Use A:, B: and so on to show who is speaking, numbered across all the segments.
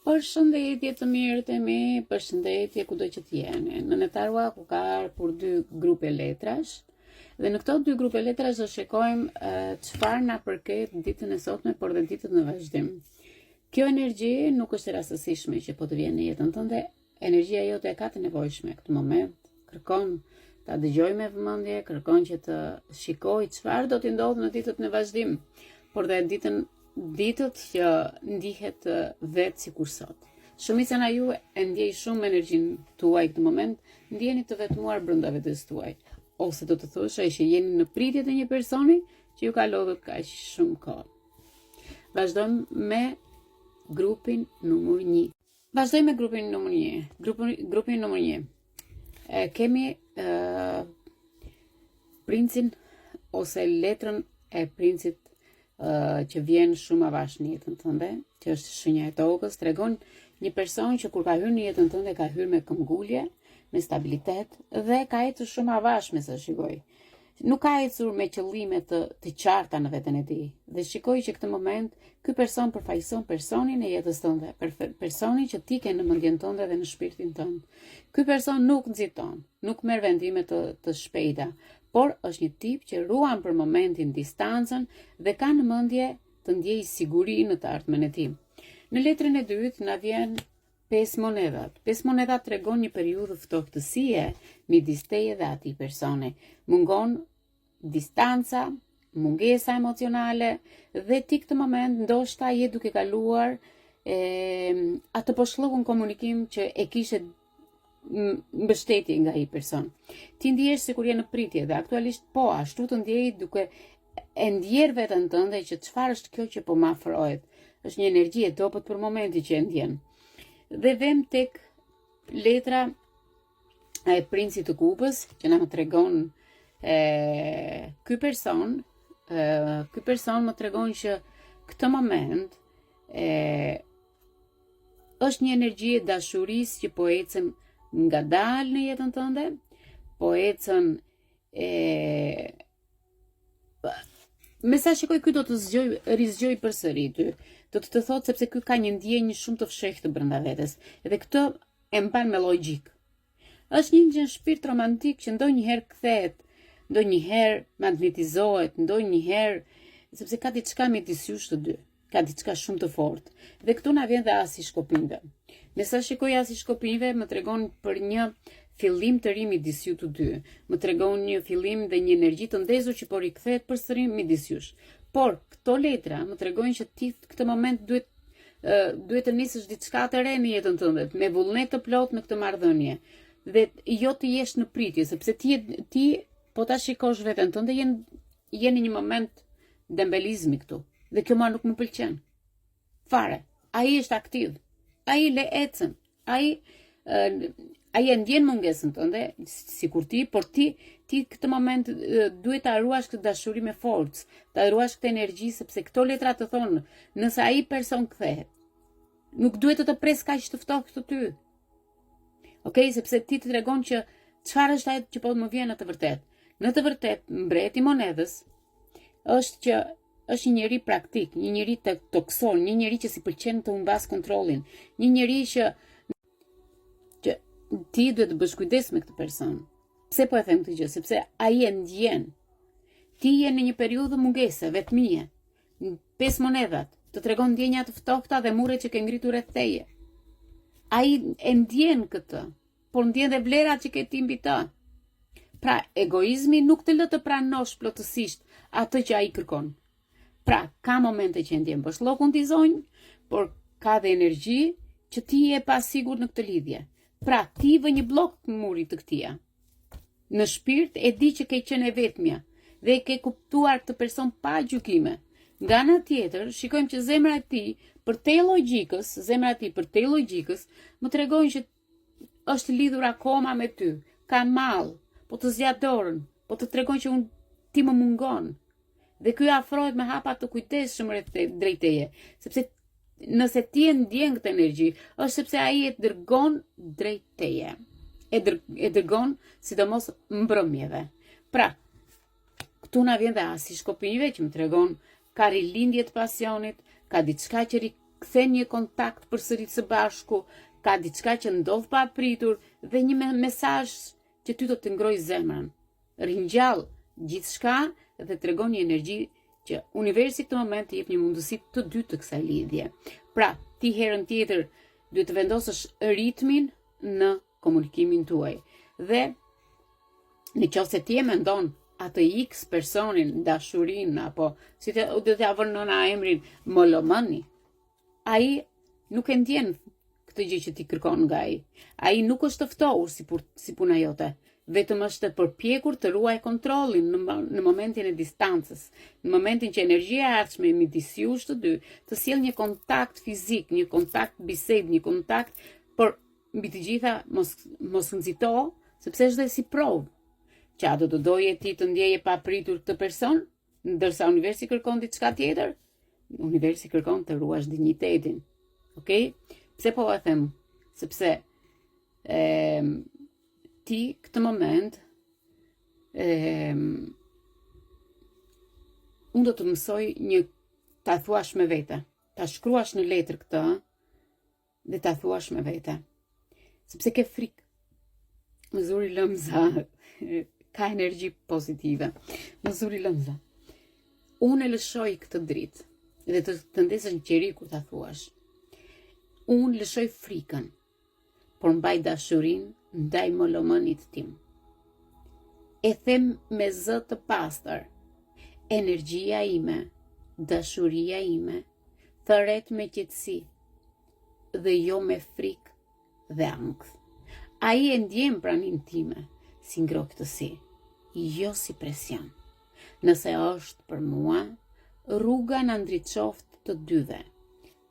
A: Përshëndetje të mirë të mi, përshëndetje kudo që t'jeni. Në Netarua ku ka për 2 grupe letrash, dhe në këto 2 grupe letrash do shikojmë çfarë na përket ditën e sotme, por dhe ditët në vazhdim. Kjo energji nuk është e rastësishme që po të vjen në jetën tënde, energjia jote e ka të nevojshme këtë moment, kërkon ta dëgjoj me vëmendje, kërkon që të shikoj çfarë do t'i ndodhë në ditët në vazhdim, por dhe ditët që ndihet vetë si kur sot. Shumica nga ju e ndjej shumë energjinë tuaj këtë moment, ndjeni të vetmuar brenda vetes tuaj, ose do të thosha që jeni në pritje të një personi që ju ka lodhur kaq shumë kohë. Vazhdojmë me grupin numër 1. Vazhdojmë me grupin numër 1. Grupin numër 1. Kemi princin ose letrën e princit që vjen shumë avash në jetën tënde, që është shenja e tokës, tregon një person që kur ka hyrë në jetën tënde ka hyrë me këmbgulje, me stabilitet dhe ka ecur shumë avash me sa shikoj. Nuk ka ecur me qëllime të qarta në veten e tij. Dhe shikoj që këtë moment ky person përfaqëson personin e jetës tënde, personin që ti ke në mendjen tënde dhe në shpirtin tënd. Ky person nuk nxiton, nuk merr vendime të shpejta, por është një tip që ruan për momentin distancën dhe ka në mendje të ndjejë siguri në të ardhmen e tij. Në letrën e dytë na vjen 5 monedat. 5 monedat tregon një periudhë ftohtësie midis teje dhe atij personi. Mungon distanca, mungesa emocionale dhe ti këtë moment ndoshta je duke kaluar atë poshllokun komunikim që e kishe mbështetje nga ai person. Ti ndihesh sikur je në pritje dhe aktualisht po ashtu të ndjej duke e ndjer veten tënde që çfarë është kjo që po më afrohet. Është një energji e dobët për momentin që e ndjen. Dhe vem tek letra e princit të kupës që na më tregon ky person më tregon që këtë moment është një energji e dashurisë që po ecën nga dalë në jetën tënde, po ecën me sa shikoj ky do të rizgjoj përsëri ty. Do të thotë sepse ky ka një ndjenjë shumë të fshehtë brenda vetes. Edhe këtë e mban me logjik. Është një shpirt romantik që ndonjëherë kthehet, ndonjëherë magnetizohet, ndonjëherë sepse ka diçka midis jush të dy. Ka diçka shumë të fortë. Dhe këtu na vjen dhe asi shkopinjve. Me sa shikoj asi shkopinjve më tregon për një fillim të ri midis ju të dy. Më tregon një fillim dhe një energji të ndezur që po rikthehet përsëri midis jush. Por këto letra më tregojnë që ti këtë moment duhet të nisësh diçka të re në jetën tënde, me vullnet të plot me këtë marrëdhënie. Dhe jo të jesh në pritje, sepse ti po ta shikosh veten tënde je në një moment dembelizmi këtu. Dhe kjo ma nuk më pëlqen. Fare. Ai është aktiv. Ai le ecën. Ai e ndjen mungesën tënde, sikur ti, por ti këtë moment duhet ta ruash këtë dashuri me forcë, ta ruash këtë energji sepse këto letra të thonë, nëse ai person kthehet, nuk duhet të pres kaq të ftohtë ty. Okej, sepse ti të tregon që çfarë është ajo që po më vjen në të vërtetë. Në të vërtetë, mbreti i monedhës është një njeri praktik, një njeri tokson, një njeri që si pëlqen të humbas kontrollin, një njeri që ti duhet të bësh kujdes me këtë person. Pse po e them këtë gjë? Sepse ai e ndjen. Ti je në një periudhë mungese, vetmie. 5 monedat të tregon ndjenja të ftohta dhe murret që ke ngritur rreth teje. Ai e ndjen këtë, por ndjen dhe vlerat që ke ti mbi të. Pra, egoizmi nuk të lë të pranosh plotësisht atë që ai kërkon. Pra, ka momente që ndjen boshllokun t'i zonjë, por ka dhe energji që ti je pasigur në këtë lidhje. Pra, ti vë një blok në murit të këtia. Në shpirt e di që ke qenë e vetmja dhe ke kuptuar këtë person pa gjykime. Nga ana tjetër, shikojmë që zemra e tij për te logjikës, më tregojnë që është lidhur akoma me ty. Ka mall, po të zgjat dorën, po të tregojnë që ti më mungon. Dhe ky afrohet me hapa të kujdesshëm drejt teje, sepse nëse ti e ndjen këtë energji, është sepse ai e dërgon drejt teje. E dërgon sidomos mbrëmjeve. Pra, këtu na vjen dhe asi shkopinjve që më tregon ka rilindje të pasionit, ka diçka që kthen një kontakt përsëri së bashku, ka diçka që ndodh pa pritur dhe një mesazh që ty do të ngroj zemrën. Ringjall gjithçka dhe tregon një energji që universi këtë moment të jep një mundësi të dytë të kësaj lidhje. Pra, ti herën tjetër duhet të vendosësh ritmin në komunikimin tuaj. Dhe në qoftë se ti e mendon atë X personin, dashurin, apo si të avën nëna emrin molomani, ai nuk e ndjen këtë gjë që ti kërkon nga ai. Ai nuk është të ftohur si puna jote, vetëm është të përpjekur të ruaj kontrollin në momentin e distancës, në momentin që energjia e ardhshme midis jush të dy të sjell një kontakt fizik, një kontakt bisedë, një kontakt, por mbi të gjitha mos nxito, sepse është dhe si provë. Qa do të doje ti të ndjeje pa pritur këtë person, ndërsa universi kërkon diçka tjetër? Universi kërkon të ruash dinjitetin. Okej? Pse po e them? Sepse ti këtë moment unë do të mësoj ta thuash me vete, ta shkruash në letër këtë dhe ta thuash me vete. Sepse ke frikë. Më zuri lëmza, ka energji pozitive. Më zuri lëmza. Unë e lëshoj këtë dritë dhe të ndesësh në qeri kur ta thuash. Unë lëshoj frikën, por mbaj dashurin ndaj molomënit tim. E them me zë të pastër, energjia ime, dashuria ime, thëret me qetësi dhe jo me frikë dhe ankth. Ai e ndjen pranin time si ngrohtësi, jo si presion. Nëse është për mua, rruga në ndriçoft të dyve,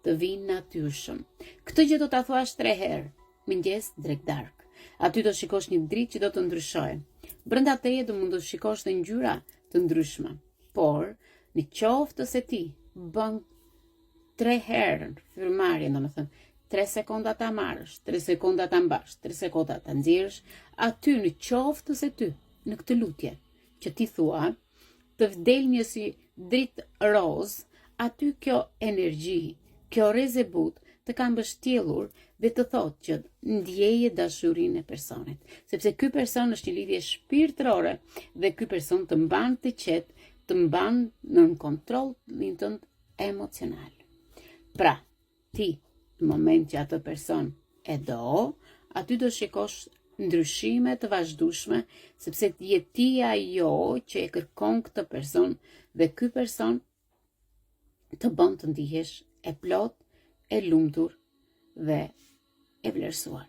A: të vinë natyrshëm. Këtë gjë do ta thuash 3 herë, mëngjes, drek dark. Aty do shikosh një dritë që do të ndryshojë. Brenda teje do mund të shikosh dhe ngjyra të ndryshme. Por, në qoftë se ti bën 3 herë firmarje, domethënë 3 sekonda ta marrësh, 3 sekonda ta mbash, 3 sekonda ta nxjerrësh, aty në qoftë se ty, në këtë lutje që ti thua, të vdel një si dritë roz, aty kjo energji, kjo rezebut të ka mbështjellur dhe të thotë që ndjeje dashurinë e personit. Sepse ky person është një lidhje shpirtërore dhe ky person të mban të qetë, të mban në kontrollin tënd emocional. Pra, ti në moment që atë person e do, aty do shikosh ndryshime të vazhdueshme, sepse jetia jo që e kërkon këtë person dhe ky person të bën të ndihesh e plot, e lumtur dhe e vlerësuar.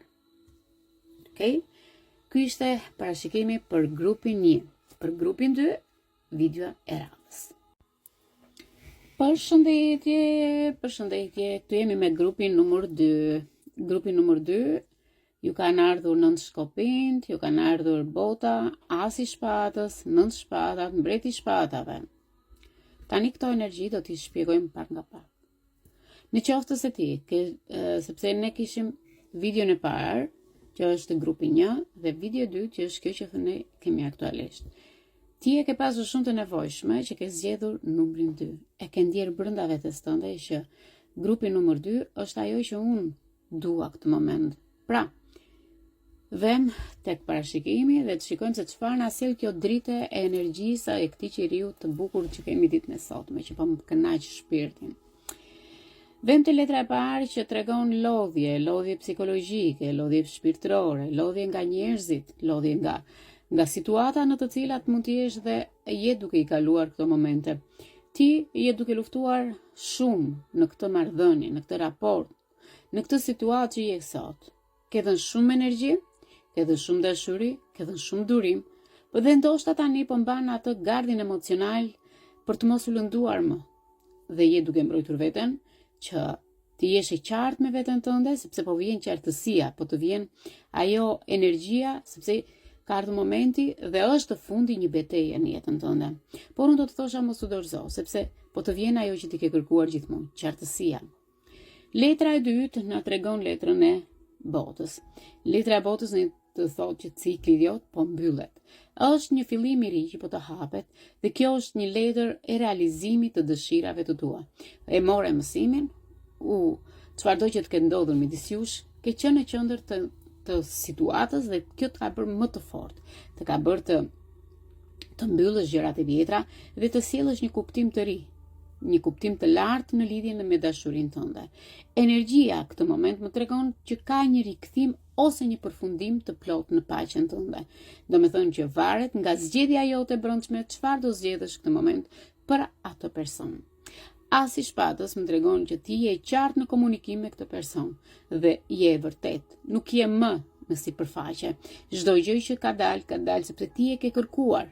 A: Okej? Ky ishte parashikimi për grupin 1. Për grupin 2, video e radhës. Përshëndetje, këtu jemi me grupin numër 2. Grupin numër 2, ju kanë ardhur 9 shkopinjt, ju kanë ardhur bota, asi shpatës, 9 shpatat, mbreti shpatave. Tani këto energji do t'i shpjegojmë pak nga pak. Në qoftë se ti, sepse ne kishim video në parë, që është grupi 1, dhe video 2, që është kjo që ne kemi aktualisht. Ti e ke pasur shumë të nevojshme që ke zgjedhur numrin 2. E ke ndjerë brenda vetes tënde që grupi numër 2 është ajo që unë dua këtë moment. Pra, vem tek parashikimi dhe të shikojmë se çfarë na sjell kjo dritë e energjisë e këtij qiriu të bukur që kemi ditën e sotme, që po më kënaq shpirtin. Vem të letra e parë që tregon lodhje psikologjike, lodhje shpirtërore, lodhje nga njerëzit, lodhje nga situata në të cilat mund të jesh dhe je duke i kaluar këto momente. Ti je duke luftuar shumë në këtë marrëdhënie, në këtë raport, në këtë situatë që je sot. Ke dhënë shumë energji, ke dhënë shumë dashuri, ke dhënë shumë durim, por dhe ndoshta tani po mban atë gardin emocional për të mos u lënduar më. Dhe je duke mbrojtur veten që ti jesh i qartë me veten tënde, sepse po vjen qartësia, po të vjen ajo energjia, sepse ka ardhur momenti dhe është fundi një betejë në jetën tënde. Por unë do të thosha mos u dorëzo, sepse po të vjen ajo që ti ke kërkuar gjithmonë, qartësia. Letra e dytë na tregon letrën e botës. Letra e botës ne të thotë që cikli jot po mbyllet. Është një fillim i ri që po të hapet dhe kjo është një letër e realizimit të dëshirave të tua. E more mësimin, çfarëdo që të ketë ndodhur midis jush, ke qenë në qendër të situatës dhe kjo të ka bërë më të fortë, të ka bërë të mbyllësh gjërat e vjetra dhe të sjellësh një kuptim të ri, një kuptim të lartë në lidhje me dashurinë tënde. Energjia këtë moment më tregon që ka një rikthim ose një përfundim të plot në paqen tënde. Do me thënë që varet nga zgjedhja jote brendshme çfarë do zgjedhësh këtë moment për atë person. Asi i shpatës më tregon që ti je qartë në komunikim me këtë person dhe je e vërtet, nuk je më në sipërfaqe. Çdo gjë që ka dalë sepse ti e ke kërkuar.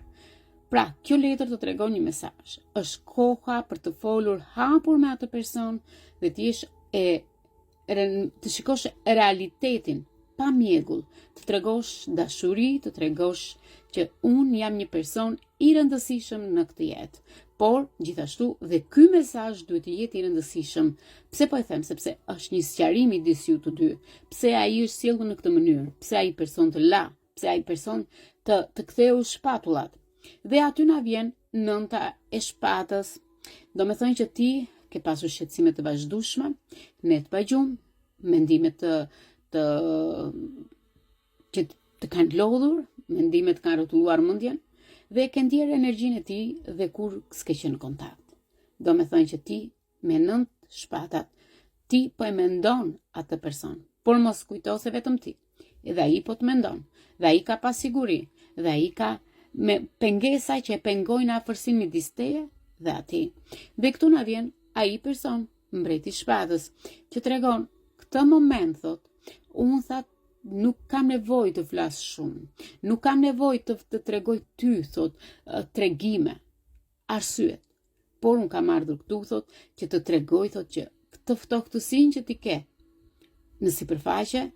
A: Pra, kjo letër të tregon një mesazh. Është koha për të folur hapur me atë person dhe të shikosh realitetin pa mjegull, të tregosh dashuri, të tregosh që unë jam një person i rëndësishëm në këtë jetë. Por, gjithashtu, dhe ky mesazh duhet të jetë i rëndësishëm. Pse po e them? Sepse është një sqarim midis ju të dy. Pse ai është sjellur në këtë mënyrë? Pse ai person të la? Pse ai person të ktheu shpatullat? Dhe aty na vjen nënta e shpatës. Do me thënë që ti ke pasur shqetësime të vazhdueshme, ne të pagjum, mendime që të kanë lodhur, mendime të kanë rrotulluar mendjen dhe ke ndjerë energjinë e tij dhe kur s'ke qenë në kontakt. Do me thënë që ti me nëntë shpatat, ti po e mendon atë person, por mos kujto se vetëm ti. Dhe ai po të mendon, dhe ai ka pasiguri, dhe ai ka me pengesa që e pengojnë afërsinë midis teje dhe atij. Dhe këtu na vjen ai person, mbreti i shpatës, që tregon këtë moment thot, unë that nuk kam nevojë të flas shumë, nuk kam nevojë të tregoj ty thot tregime, arsyet, por unë kam ardhur këtu thot që të tregoj thot që këtë ftohtësinë që ti ke në sipërfaqe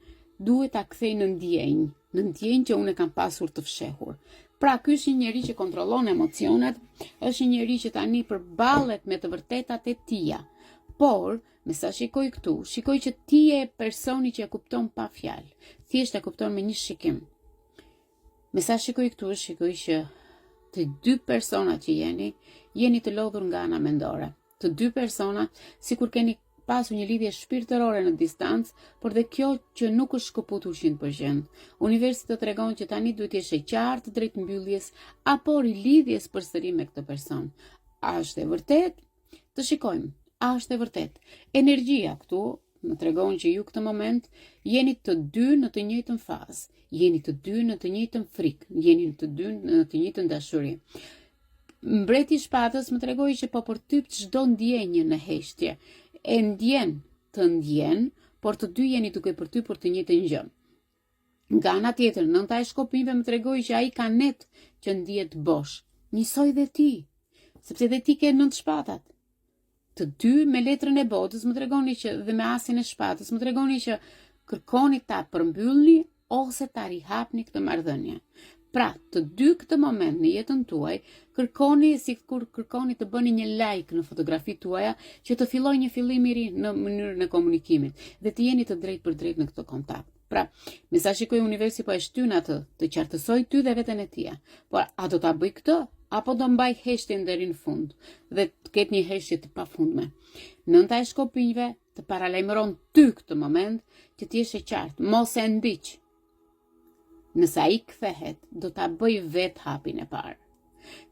A: duhet ta kthej në ndjenjë që unë e kam pasur të fshehur. Pra, ky është një njeri që kontrollon emocionet, është një njeri që tani përballet me të vërtetat e tia. Por, me sa shikoj këtu, shikoj që ti je personi që e kupton pa fjalë. Thjesht e kupton me një shikim. Me sa shikoj këtu, shikoj që të dy persona që jeni të lodhur nga ana mendore. Të dy persona, sikur keni pasur një lidhje shpirtërore në distancë, por dhe kjo që nuk është shkëputur 100%. Universi të tregon që tani duhet jesh e qartë drejt mbylljes apo rilidhjes përsëri me këtë person. A është e vërtet? Të shikojmë. A është e vërtet? Energjia këtu më tregon që ju këtë moment jeni të dy në të njëjtën fazë, jeni të dy në të njëjtën frikë, jeni të dy në të njëjtën dashuri. Mbreti i shpatës më tregoi që po përtyp çdo ndjenjë në heshtje. E ndjen, por të dy jeni duke përtypur të njëjtën gjë. Nga ana tjetër, nënta e shkopimeve më tregoi që ai ka net që ndihet bosh. Njësoj dhe ti, sepse dhe ti ke nëntë shpatat. Të dy me letrën e botës më tregoni që dhe me asin e shpatës më tregoni që kërkoni ta përmbyllni ose ta rihapni këtë marrëdhënie. Pra, të dy këtë moment në jetën tuaj, kërkoni si kur kërkoni të bëni një like në fotografitë tuaja që të fillojë një fillim i ri në mënyrën e komunikimit dhe të jeni të drejtë për drejtë në këtë kontakt. Pra, me sa shikoj universi po e shtyn atë të qartësoj ty dhe veten e tij. Por a do ta bëj këtë apo do mbaj heshtjen deri në fund dhe të ketë një heshtje të pafundme. Nënta e shkopinjve të paralajmëron ty këtë moment që ti jesh e qartë, mos e ndiq. Nëse ai kthehet, do ta bëj vetë hapin e parë.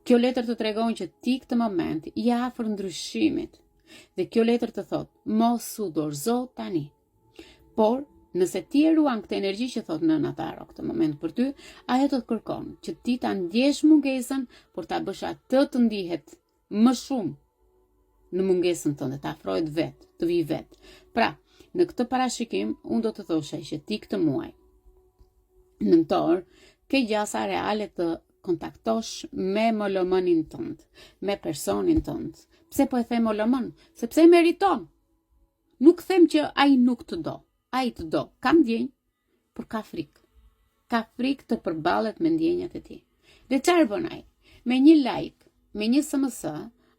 A: Kjo letër të tregon që ti këtë moment je afër ndryshimit. Dhe kjo letër të thot, mos u dorëzo tani. Por, nëse ti e ruan këtë energji që thot nëna Taro këtë moment për ty, ajo të kërkon që ti ta ndjesh mungesën, por ta bësh atë të ndihet më shumë në mungesën tënde, ta afrohet vetë, të vi vetë. Pra, në këtë parashikim, unë do të thoshe që ti këtë muaj nëntor, ke gjasa reale të kontaktosh me molomënin tënd, me personin tënd. Pse po e them molomën? Sepse meriton. Nuk them që ai nuk të do. Ai të do. Ka ndjenjë, por ka frikë. Ka frikë të përballet me ndjenjat e tij. Dhe çfarë bën ai? Me një like, me një SMS,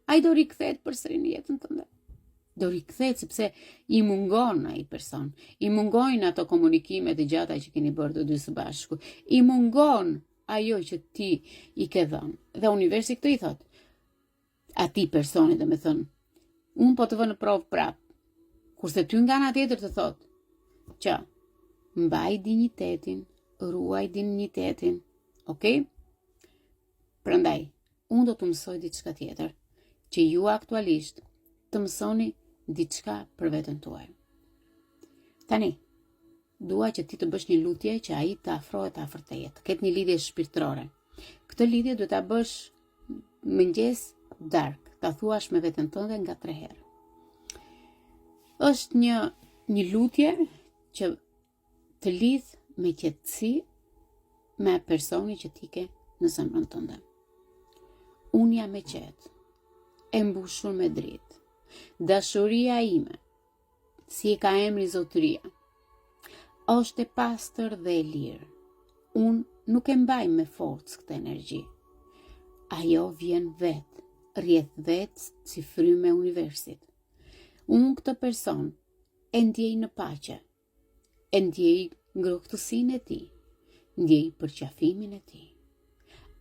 A: ai do rikthehet përsëri në jetën tënde. Do rikthehet sepse i mungon ai person, i mungojnë ato komunikimet e gjata që keni bërë të dy së bashku, i mungon ajo që ti i ke dhënë. Dhe universi këtë i thot, atij personi, domethënë, unë po të vë në provë prap. Kurse ty nga ana tjetër të thotë që mbaj dinjitetin, ruaj dinjitetin, okay? Prandaj, unë do të mësoj diçka tjetër, që ju aktualisht të mësoni diçka për veten tuaj. Tani, dua që ti të bësh një lutje që ai të afrohet afër teje, të ketë një lidhje shpirtërore. Këtë lidhje duhet ta bësh mëngjes dark, ta thuash me veten tënde nga 3 herë. Është një lutje që të lidh me qetësi me personi që ti ke në zemrën tënde. Unë jam e qetë, e mbushur me dritë. Dashuria ime, si e ka emri zotëria, është e pastër dhe e lirë. Unë nuk e mbaj me forcë këtë energji. Ajo vjen vetë, rrjedh vetë si frymë e universit. Unë këtë person e ndjej në paqe, e ndjej ngrohtësinë e tij, ndjej përqafimin e tij.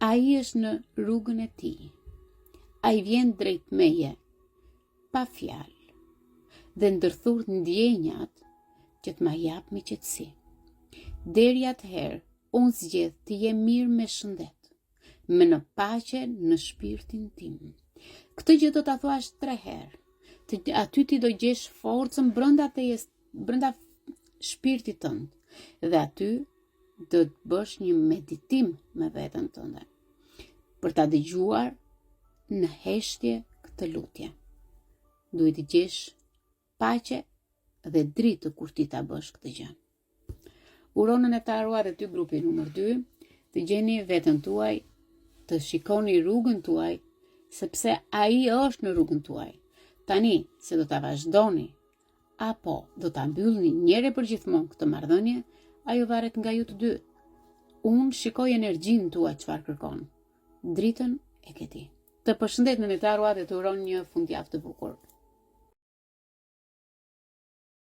A: Ai është në rrugën e tij. Ai vjen drejt meje, pa fjalë, dhe ndërthur ndjenjat që të ma jap me qetësi. Deri atëherë, unë zgjedh të jem mirë me shëndet, me në paqe në shpirtin tim. Këtë gjë do ta thuash 3 herë. Aty ti do gjesh forcën brenda shpirtit tënd. Dhe aty do të bësh një meditim me veten tënde për ta dëgjuar në heshtje këtë lutje. Duhet të gjesh paqe dhe dritë kur ti ta bësh këtë gjë. Uronën e taruar dhe ty grupi numër 2, të gjeni veten tuaj, të shikoni rrugën tuaj, sepse ai është në rrugën tuaj. Tani, se do ta vazhdoni, apo do ta mbyllni njëre për gjithmonë këtë marrëdhënie, ajo varet nga ju të dy. Unë shikoj energjinë tuaj çfarë kërkon. Dritën e ke ti. Të përshëndet në netarua dhe të uron një fundjavë të bukur.